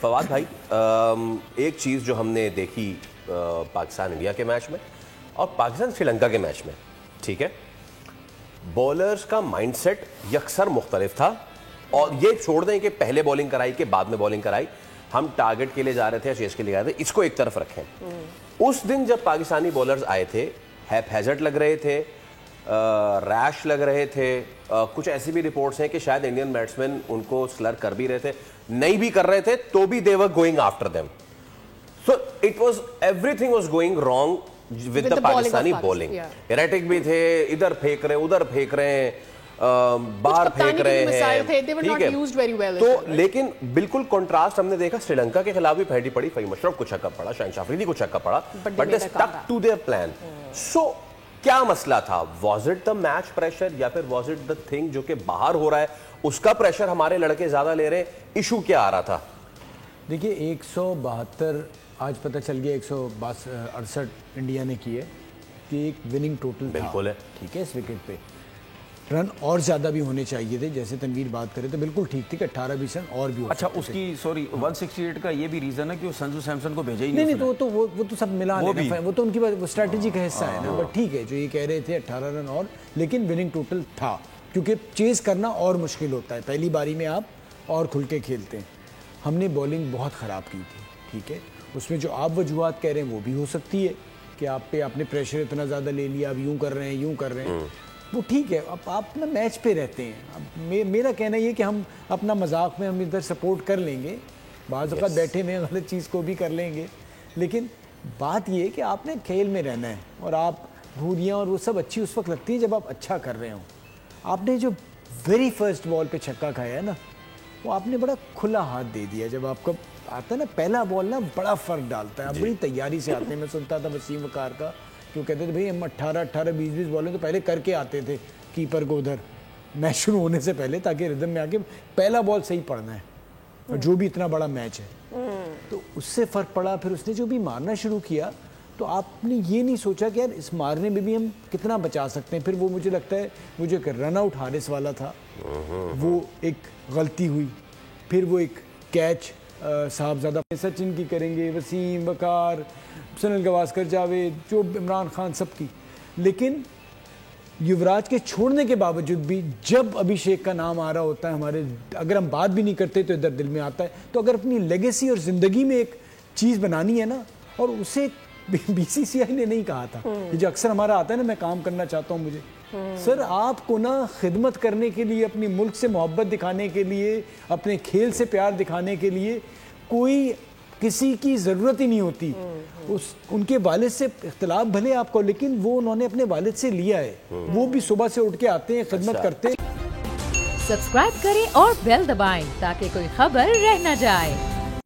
فواد بھائی، ایک چیز جو ہم نے دیکھی پاکستان انڈیا کے میچ میں اور پاکستان سری لنکا کے میچ میں، ٹھیک ہے، بولرز کا مائنڈ سیٹ یکسر مختلف تھا. اور یہ چھوڑ دیں کہ پہلے بولنگ کرائی کہ بعد میں بولنگ کرائی، ہم ٹارگٹ کے لیے جا رہے تھے یا چیز کے لیے جا رہے تھے، اس کو ایک طرف رکھیں. اس دن جب پاکستانی بولرز آئے تھے، ہیپ ہیزٹ لگ رہے تھے، ریش لگ رہے تھے، کچھ ایسی بھی رپورٹس ہیں کہ شاید انڈین بیٹسمین ان کو سلر کر بھی رہے تھے، نہیں بھی کر رہے تھے تو بھی they were going after them. So it was everything was going wrong with the Pakistani bowling. erratic بھی تھے، ادھر پھینک رہے ہیں ادھر پھینک رہے ہیں، باہر پھینک رہے ہیں، ٹھیک ہے. تو لیکن بالکل کنٹراسٹ ہم نے دیکھا سری لنکا کے خلاف بھی پھیٹی پڑی، فہیم اشرف کو چھکا پڑا، شاہین شاہ آفریدی کو چھکا پڑا، but they stuck to their plan. So کیا مسئلہ تھا؟ Was it the match pressure یا پھر واز اٹ دا تھنگ جو کہ باہر ہو رہا ہے اس کا پریشر ہمارے لڑکے زیادہ لے رہے ہیں؟ ایشو کیا آ رہا تھا؟ دیکھیے 172 آج پتہ چل گیا 168 انڈیا نے کیے کہ ایک وننگ ٹوٹل بالکل ہے، ٹھیک ہے. اس وکٹ پہ رن اور زیادہ بھی ہونے چاہیے تھے، جیسے تنویر بات کرے تو بالکل ٹھیک تھی کہ 18-20 رن اور بھی ہو. اچھا اس کی سوری 168 کا یہ بھی ریزن ہے کہ وہ سنجو سیمسن کو بھیجا ہی نہیں تو وہ تو سب ملا لینا، وہ تو ان کی اسٹریٹجی کا حصہ ہے نا. بٹ ٹھیک ہے جو یہ کہہ رہے تھے 18 رن اور، لیکن وننگ ٹوٹل تھا کیونکہ چیز کرنا اور مشکل ہوتا ہے، پہلی باری میں آپ اور کھل کے کھیلتے ہیں. ہم نے بولنگ بہت خراب کی تھی، ٹھیک ہے. اس میں جو آپ وجوہات کہہ رہے ہیں وہ بھی ہو سکتی ہے کہ آپ پہ آپ نے پریشر اتنا زیادہ لے لیا، آپ یوں کر رہے ہیں یوں کر رہے ہیں، وہ ٹھیک ہے. اب آپ نا میچ پہ رہتے ہیں. اب میرا کہنا یہ کہ ہم اپنا مذاق میں ہم ادھر سپورٹ کر لیں گے، بعض اوقات بیٹھے میں غلط چیز کو بھی کر لیں گے، لیکن بات یہ ہے کہ آپ نے کھیل میں رہنا ہے. اور آپ بھوریاں اور وہ سب اچھی اس وقت لگتی ہیں جب آپ اچھا کر رہے ہوں. آپ نے جو ویری فرسٹ بال پہ چھکا کھایا ہے نا، وہ آپ نے بڑا کھلا ہاتھ دے دیا. جب آپ کو آتا ہے نا پہلا بال نا بڑا فرق ڈالتا ہے. آپ بڑی تیاری سے آتے ہیں. میں سنتا تھا وسیم وقار کا کہ وہ کہتے تھے بھائی ہم 18-20 بالیں تو پہلے کر کے آتے تھے کیپر کو ادھر میچ شروع ہونے سے پہلے، تاکہ ردم میں آ کے پہلا بال صحیح پڑنا ہے، اور جو بھی اتنا بڑا میچ ہے. تو اس سے فرق پڑا. پھر اس نے جو بھی مارنا شروع کیا تو آپ نے یہ نہیں سوچا کہ یار اس مارنے میں بھی ہم کتنا بچا سکتے ہیں. پھر وہ مجھے لگتا ہے وہ جو ایک رن آؤٹ حارث والا تھا وہ ایک غلطی ہوئی. پھر وہ ایک کیچ صاحبزادہ سچن کی کریں گے، وسیم وقار، سنیل گواسکر، جاوید، جو عمران خان، سب کی. لیکن یوراج کے چھوڑنے کے باوجود بھی جب ابھیشیک کا نام آ رہا ہوتا ہے ہمارے، اگر ہم بات بھی نہیں کرتے تو ادھر دل میں آتا ہے. تو اگر اپنی لیگیسی اور زندگی میں ایک چیز بنانی ہے نا، اور اسے بی سی سی آئی نے نہیں کہا تھا، جو اکثر ہمارا آتا ہے نا میں کام کرنا چاہتا ہوں مجھے. سر آپ کو نا خدمت کرنے کے لیے، اپنی ملک سے محبت دکھانے کے لیے، اپنے کھیل سے پیار دکھانے کے لیے کوئی کسی کی ضرورت ہی نہیں ہوتی. ان کے والد سے اختلاف بھلے آپ کو، لیکن وہ انہوں نے اپنے والد سے لیا ہے. وہ بھی صبح سے اٹھ کے آتے ہیں، خدمت کرتے ہیں. سبسکرائب کریں اور بیل دبائیں تاکہ کوئی خبر رہ نہ جائے.